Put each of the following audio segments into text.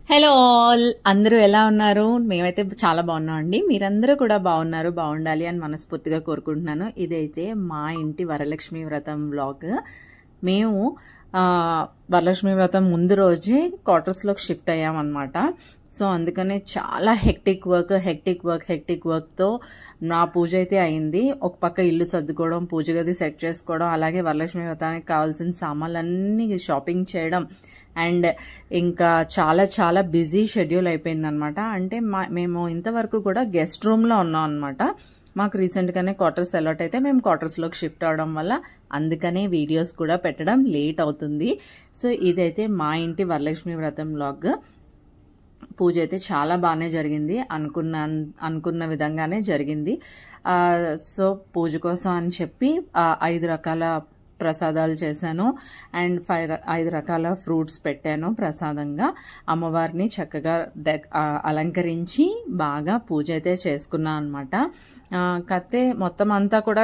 Hello all, అందరూ ఎలా ఉన్నారు? మేమైతే చాలా బాగున్నామండి. మీరందరూ కూడా బాగున్నారు, బాగుండాలి అని మనస్ఫూర్తిగా కోరుకుంటున్నాను. ఇదైతే మా ఇంటి వరలక్ష్మి వ్రతం వ్లాగ్. మేము వరలక్ష్మి వ్రతం ముందు రోజే క్వార్టర్స్లోకి షిఫ్ట్ అయ్యామన్నమాట. సో అందుకనే చాలా హెక్టిక్ వర్క్తో నా పూజ అయితే అయింది. ఒక పక్క ఇల్లు సర్దుకోవడం, పూజ గది సెట్ చేసుకోవడం, అలాగే వరలక్ష్మి వ్రతానికి కావాల్సిన సామాన్లన్నీ షాపింగ్ చేయడం అండ్ ఇంకా చాలా చాలా బిజీ షెడ్యూల్ అయిపోయిందనమాట. అంటే మేము ఇంతవరకు కూడా గెస్ట్ రూమ్లో ఉన్నాం అనమాట. మాకు రీసెంట్గానే క్వార్టర్స్ అలాట్ అయితే మేము క్వార్టర్స్లోకి షిఫ్ట్ అవడం వల్ల అందుకనే వీడియోస్ కూడా పెట్టడం లేట్ అవుతుంది. సో ఇదైతే మా ఇంటి వరలక్ష్మి వ్రతం వ్లాగ్. పూజ అయితే చాలా బాగానే జరిగింది, అనుకున్న విధంగానే జరిగింది. సో పూజ కోసం అని చెప్పి 5 రకాల ప్రసాదాలు చేశాను అండ్ 5 రకాల ఫ్రూట్స్ పెట్టాను ప్రసాదంగా. అమ్మవారిని చక్కగా అలంకరించి బాగా పూజ అయితే చేసుకున్నాను అనమాట. కాకపోతే మొత్తం అంతా కూడా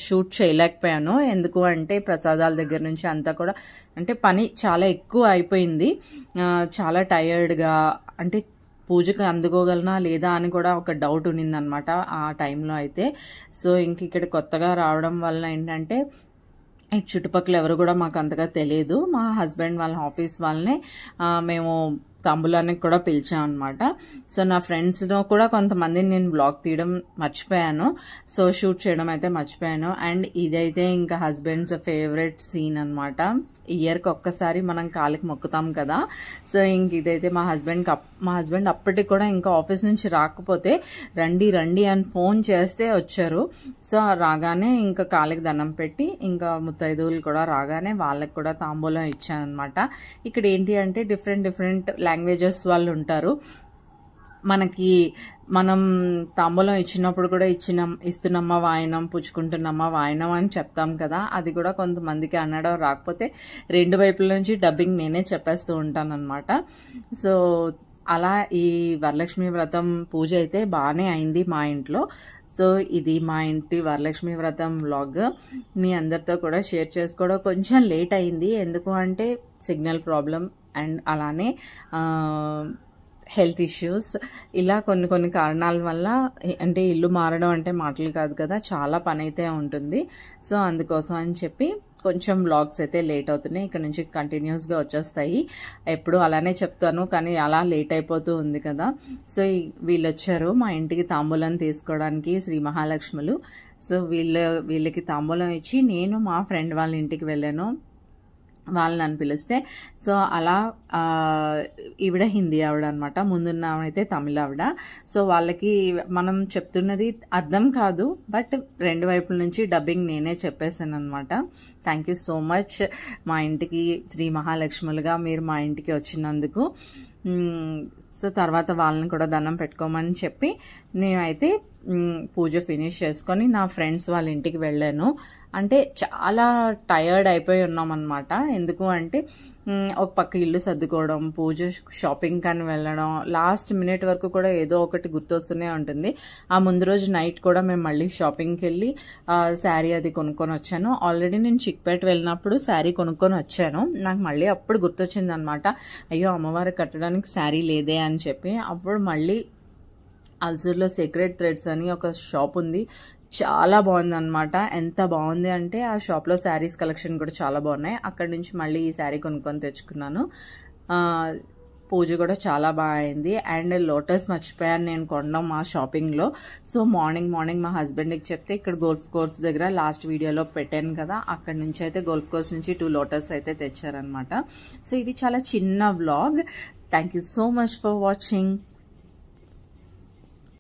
షూట్ చేయలేకపోయాను. ఎందుకు అంటే ప్రసాదాల దగ్గర నుంచి అంతా కూడా అంటే పని చాలా ఎక్కువ అయిపోయింది. చాలా టయర్డ్గా, అంటే పూజకి అందుకోగలనా లేదా అని కూడా ఒక డౌట్ ఉన్నిందనమాట ఆ టైంలో అయితే. సో ఇంక ఇక్కడ కొత్తగా రావడం వల్ల ఏంటంటే ఇటు చుట్టుపక్కల ఎవరు కూడా మాకు అంతగా తెలియదు. మా హస్బెండ్ వాళ్ళ ఆఫీస్ వాళ్ళనే మేము తాంబూలానికి కూడా పిలిచాం అనమాట. సో నా ఫ్రెండ్స్లో కూడా కొంతమందిని నేను బ్లాగ్ తీయడం మర్చిపోయాను, సో షూట్ చేయడం అయితే మర్చిపోయాను. అండ్ ఇదైతే ఇంకా హస్బెండ్స్ ఫేవరెట్ సీన్ అనమాట. ఇయర్కి ఒక్కసారి మనం కాలికి మొక్కుతాం కదా. సో ఇంక ఇదైతే మా హస్బెండ్ అప్పటికి కూడా ఇంకా ఆఫీస్ నుంచి రాకపోతే రండి అని ఫోన్ చేస్తే వచ్చారు. సో రాగానే ఇంకా కాలికి దండం పెట్టి ఇంకా ముత్తైదువులు కూడా రాగానే వాళ్ళకి కూడా తాంబూలం ఇచ్చాను అనమాట. ఇక్కడ ఏంటి అంటే డిఫరెంట్ లాంగ్వేజెస్ వాళ్ళు ఉంటారు. మనం తాంబూలం ఇచ్చినప్పుడు కూడా ఇస్తున్నమ్మ వాయనం, పుచ్చుకుంటున్నమ్మ వాయనం అని చెప్తాం కదా. అది కూడా కొంతమందికి అనడం రాకపోతే 2 వైపుల నుంచి డబ్బింగ్ నేనే చెప్పేస్తూ ఉంటాను అనమాట. సో అలా ఈ వరలక్ష్మి వ్రతం పూజ అయితే బాగానే అయింది మా ఇంట్లో. సో ఇది మా ఇంటి వరలక్ష్మి వ్రతం వ్లాగ్. మీ అందరితో కూడా షేర్ చేసుకోవడం కొంచెం లేట్ అయింది. ఎందుకు అంటే సిగ్నల్ ప్రాబ్లం అండ్ అలానే హెల్త్ ఇష్యూస్, ఇలా కొన్ని కారణాల వల్ల, అంటే ఇల్లు మారడం అంటే మాటలు కాదు కదా, చాలా పని అయితే ఉంటుంది. సో అందుకోసం అని చెప్పి కొంచెం వ్లాగ్స్ అయితే లేట్ అవుతున్నాయి. ఇక్కడ నుంచి కంటిన్యూస్గా వచ్చేస్తాయి. ఎప్పుడు అలానే చెప్తాను కానీ అలా లేట్ అయిపోతూ ఉంది కదా. సో వీళ్ళు వచ్చారు మా ఇంటికి తాంబూలం తీసుకోవడానికి, శ్రీ మహాలక్ష్ములు. సో వీళ్ళకి తాంబూలం ఇచ్చి నేను మా ఫ్రెండ్ వాళ్ళ ఇంటికి వెళ్ళాను, వాళ్ళని నన్ను పిలిస్తే. సో అలా ఈవిడ హిందీ ఆవిడ అనమాట, ముందున్న ఆవిడైతే తమిళ ఆవిడ. సో వాళ్ళకి మనం చెప్తున్నది అర్థం కాదు, బట్ 2 వైపుల నుంచి డబ్బింగ్ నేనే చెప్పేసాను అనమాట. థ్యాంక్ యూ సో మచ్ మా ఇంటికి శ్రీ మహాలక్ష్ములుగా మీరు మా ఇంటికి వచ్చినందుకు. సో తర్వాత వాళ్ళని కూడా దండం పెట్టుకోమని చెప్పి నేనైతే పూజ ఫినిష్ చేసుకొని నా ఫ్రెండ్స్ వాళ్ళ ఇంటికి వెళ్ళాను. అంటే చాలా టయర్డ్ అయిపోయి ఉన్నాం అనమాట. ఎందుకు అంటే ఒక పక్క ఇల్లు సర్దుకోవడం, పూజ షాపింగ్ కానీ వెళ్ళడం, లాస్ట్ మినిట్ వరకు కూడా ఏదో ఒకటి గుర్తొస్తూనే ఉంటుంది. ఆ ముందు రోజు నైట్ కూడా మేము మళ్ళీ షాపింగ్కి వెళ్ళి శారీ అది కొనుక్కొని వచ్చాను. ఆల్రెడీ నేను చిక్పేట వెళ్ళినప్పుడు శారీ కొనుక్కొని వచ్చాను. నాకు మళ్ళీ అప్పుడు గుర్తొచ్చింది అనమాట, అయ్యో అమ్మవారికి కట్టడానికి శారీ లేదే అని చెప్పి. అప్పుడు మళ్ళీ అల్సూర్లో సీక్రెట్ థ్రెడ్స్ అని ఒక షాప్ ఉంది, చాలా బాగుంది అనమాట. ఎంత బాగుంది అంటే ఆ షాప్లో శారీస్ కలెక్షన్ కూడా చాలా బాగున్నాయి. అక్కడ నుంచి మళ్ళీ ఈ శారీ కొనుక్కొని తెచ్చుకున్నాను. పూజ కూడా చాలా బాగా అయింది. అండ్ లోటస్ మర్చిపోయాను నేను కొనడం మా షాపింగ్లో. సో మార్నింగ్ మా హస్బెండ్కి చెప్తే ఇక్కడ గోల్ఫ్ కోర్స్ దగ్గర లాస్ట్ వీడియోలో పెట్టాను కదా, అక్కడ నుంచి అయితే గోల్ఫ్ కోర్స్ నుంచి 2 లోటస్ అయితే తెచ్చారనమాట. సో ఇది చాలా చిన్న vlog. Thank you so much for watching.